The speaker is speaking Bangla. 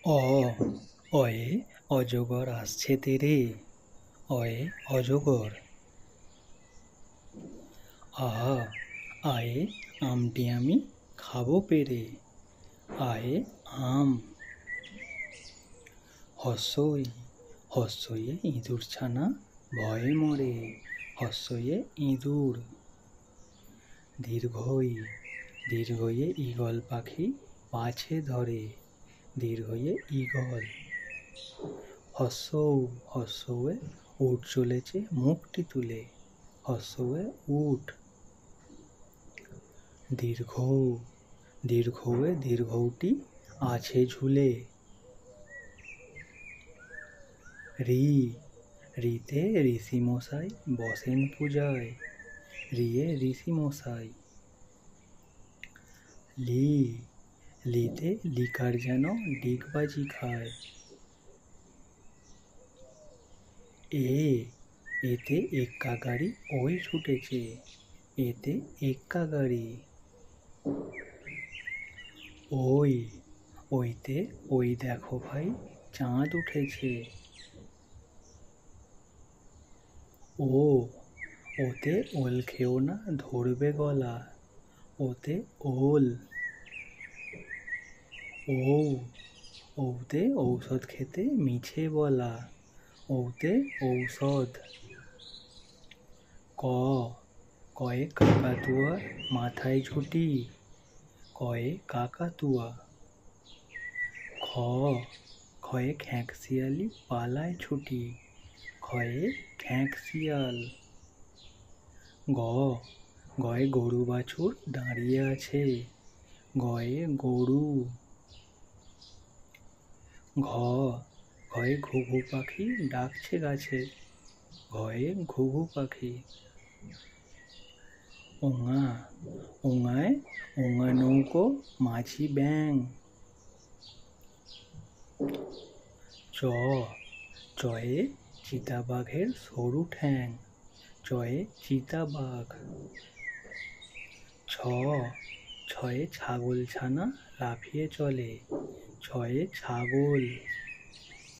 অ অয়ে অজগর আসছে তেরে। অয়ে অজগর। আ আয়ে আমটি আমি খাবো পেরে। আয়ে আম। হস্যই হস্যইয়ে ইঁদুর ছানা ভয়ে মরে। হস্যইয়ে ইঁদুর। দীর্ঘই দীর্ঘইয়ে ঈগল পাখি পাছে ধরে। দীর্ঘইয়ে ঈগল। হস্যৌ হস্যৌয়ে উট চলেছে মুখটি তুলে। হস্যৌয়ে উট। দীর্ঘৌ দীর্ঘৌয়ে দীর্ঘৌটি আছে ঝুলে। রি রিতে ঋষিমশাই বসেন পূজায়। রিয়ে ঋষিমশাই। লি লিতে লিকার যেন ডিগবাজি খায়। এ এতে এক্কা গাড়ি ওই ছুটেছে। এতে এক্কা গাড়ি। ওই ওইতে ওই দেখো ভাই চাঁদ উঠেছে। ও ওতে ওল খেও না ধরবে গলা। ওতে ওল। ঔ ওতে ঔষধ খেতে মিছে বলা। ওতে ঔষধ। ক কয়ে কাকাতুয়ার মাথায় ঝুঁটি। কয়ে কাকাতুয়া। খ খয়ে খেঁকশিয়ালি পালায় ছুটি। খয়ে খেঁকশিয়াল। গ গয়ে গরু বাছুর দাঁড়িয়ে আছে। গয়ে গরু। ঘ ঘয়ে ঘুঘু পাখি ডাকছে গাছে। ঘয়ে ঘুঘু পাখি। ওঙা ওঙায় ওঙা নৌকো মাঝি ব্যাং। চ চয়ে চিতাবাঘের সরু ঠ্যাং। চয়ে চিতাবাঘ। ছ ছয়ে ছাগল ছানা লাফিয়ে চলে। ছয়ে ছাগল।